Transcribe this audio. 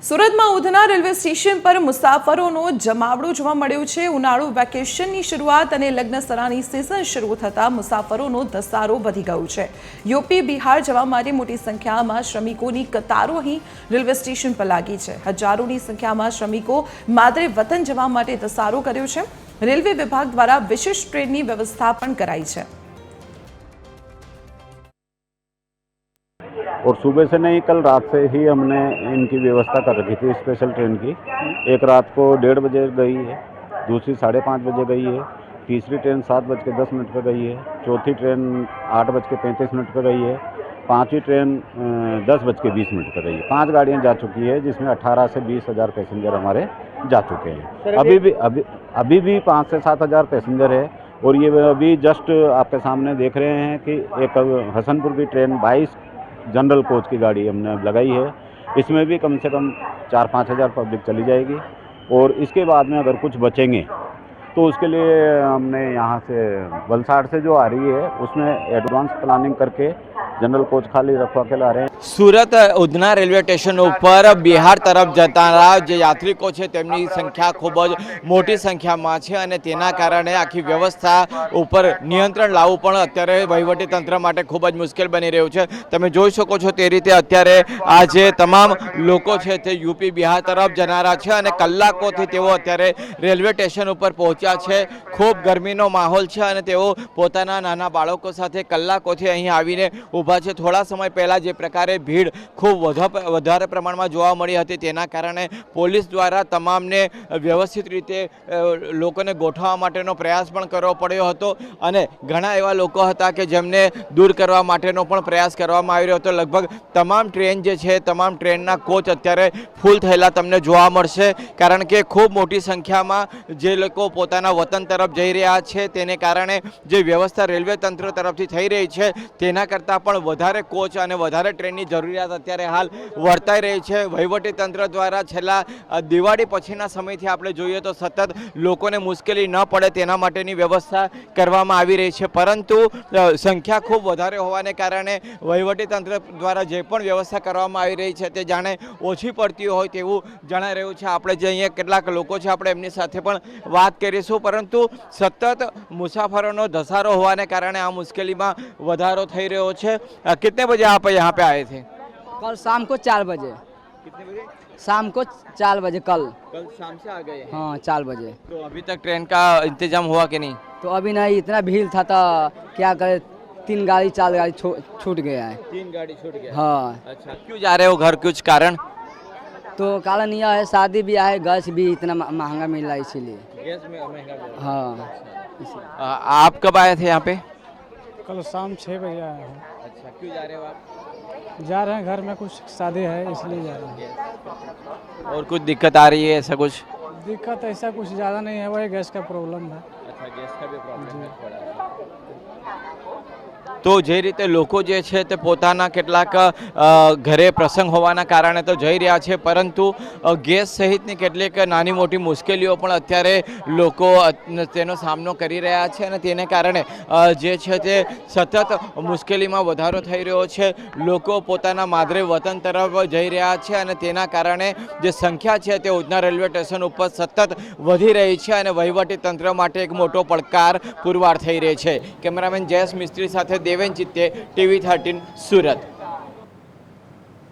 સુરતમાં Udhna railway station પર મુસાફરોનો જમાવડો જોવા મળ્યો છે। ઉનાળુ વેકેશનની શરૂઆત અને લગ્નસરાની સિઝન શરૂ થતાં મુસાફરોનો ધસારો વધી ગયો છે। યુપી બિહાર જવા માટે મોટી સંખ્યામાં શ્રમિકોની કતારો અહીં રેલવે સ્ટેશન પર લાગી છે। હજારોની સંખ્યામાં શ્રમિકો માદરે વતન જવા માટે ધસારો કર્યો છે। રેલવે વિભાગ દ્વારા વિશેષ ટ્રેનની વ્યવસ્થા પણ કરાઈ છે। और सुबह से नहीं, कल रात से ही हमने इनकी व्यवस्था कर रखी थी स्पेशल ट्रेन की। एक रात को 1:30 बजे गई है, दूसरी 5:30 बजे गई है, तीसरी ट्रेन 7:10 पर गई है, चौथी ट्रेन 8:35 पर गई है, पांचवी ट्रेन 10:20 पर गई है। 5 गाड़ियाँ जा चुकी है, जिसमें 18 से 20 हज़ार पैसेंजर हमारे जा चुके हैं। अभी भी 5 से 7 हज़ार पैसेंजर है। और ये अभी जस्ट आपके सामने देख रहे हैं कि एक हसनपुर की ट्रेन 22 जनरल कोच की गाड़ी हमने लगाई है। इसमें भी कम से कम 4-5 हज़ार पब्लिक चली जाएगी। और इसके बाद में अगर कुछ बचेंगे तो उसके लिए हमने यहाँ से वलसाड़ से जो आ रही है उसमें एडवांस प्लानिंग करके जनरल कोच खाली रखवा के ला रहे हैं। सूरत उधना रेलवे स्टेशन पर बिहार तरफ जता जे यात्रिको छे तेमनी संख्या खूब ज मोटी संख्या में छे अने तेना कारणे आखी व्यवस्था उपर नियंत्रण लावવું पण अत्यारे वहीवटी तंत्र माटे खूब ज मुश्केल बनी रह्युं छे। तमे जोई शको छो ते रीते अत्यारे आ जे तमाम लोको छे ते यूपी बिहार तरफ जनारा छे अने कलाकोथी तेओ अत्यारे रेलवे स्टेशन उपर पहोंच्या छे। खूब गरमीनो माहोल छे अने तेओ पोताना नाना बाळको साथे कलाकोथी અહીં આવીને ઊભા છે। થોડા સમય પહેલા જે પ્રકારે ભીડ ખૂબ વધારે પ્રમાણમાં જોવા મળી હતી તેના કારણે પોલીસ દ્વારા તમામને વ્યવસ્થિત રીતે લોકોને ગોઠવવા માટેનો પ્રયાસ પણ કરવો પડ્યો હતો અને ઘણા એવા લોકો હતા કે જેમને દૂર કરવા માટેનો પણ પ્રયાસ કરવામાં આવી રહ્યો હતો। લગભગ તમામ ટ્રેન જે છે તમામ ટ્રેનના કોચ અત્યારે ફૂલ થયેલા તમને જોવા મળશે, કારણ કે ખૂબ મોટી સંખ્યામાં જે લોકો પોતાના વતન તરફ જઈ રહ્યા છે તેને કારણે જે વ્યવસ્થા રેલવે તંત્ર તરફથી થઈ રહી છે તેના કરતાં પણ વધારે કોચ અને વધારે ટ્રેનની જરૂરિયાત અત્યારે હાલ વર્તાઈ રહી છે। વહીવટી તંત્ર દ્વારા છેલ્લા દિવાળી પછીના સમયથી આપણે જોઈએ તો સતત લોકોને મુશ્કેલી ન પડે તેના માટેની વ્યવસ્થા કરવામાં આવી રહી છે, પરંતુ સંખ્યા ખૂબ વધારે હોવાને કારણે વહીવટી તંત્ર દ્વારા જે પણ વ્યવસ્થા કરવામાં આવી રહી છે તે જાણે ઓછી પડતી હોય તેવું જણાઈ રહ્યું છે। આપણે જે અહીંયા કેટલાક લોકો છે આપણે એમની સાથે પણ વાત કરીશું, પરંતુ સતત મુસાફરોનો ધસારો હોવાને કારણે આ મુશ્કેલીમાં વધારો થઈ રહ્યો છે। कितने बजे आप यहाँ पे आए थे? कल शाम को 4 बजे। कितने बजे? शाम को 4 बजे कल शाम से आ गए हैं? हाँ 4 बजे। तो अभी तक ट्रेन का इंतजाम हुआ कि नहीं? तो अभी नहीं, इतना भीड़ था तो क्या करे, 3 गाड़ी 4 गाड़ी छूट गया है। 3 गाड़ी छूट गया। हाँ। अच्छा, क्यों जा रहे हो घर, कुछ कारण? तो कारण यह है शादी ब्याह है, गैस भी इतना महंगा मिल रहा है इसीलिए। गैस में महंगा मिल रहा है। हाँ। आप कब आए थे यहाँ पे? कल शाम 6 बजे आया हूँ। अच्छा, क्यों जा रहे हो आप? जा रहे हैं, घर में कुछ शादी है इसलिए जा रहे हैं। और कुछ दिक्कत आ रही है ऐसा कुछ? दिक्कत ऐसा कुछ ज़्यादा नहीं है, वही गैस का प्रॉब्लम है। अच्छा, गैस का भी प्रॉब्लम है थोड़ा। तो जे रीते लोको जे छे ते पोताना केटलाक घरे प्रसंग होवाना कारणे तो जई रह्या छे, परंतु गैस सहितनी केटलीक नानी मोटी मुश्केलीओ पण अत्यारे लोको तेनो सामनो करी रह्या छे अने तेने कारणे जे छे ते सतत मुश्केलीमां वधारो थई रह्यो छे। लोको पोताना मादरे वतन तरफ जई रह्या छे अने तेना कारणे जे संख्या छे ते उधना रेलवे स्टेशन उपर सतत वधी रही छे अने वहीवटी तंत्र माटे एक मोटो પડકાર पुरवार थई रही छे। केमेरामेन जयेश मिस्त्री साथे देवेन चित्ते, TV 13 सूरत।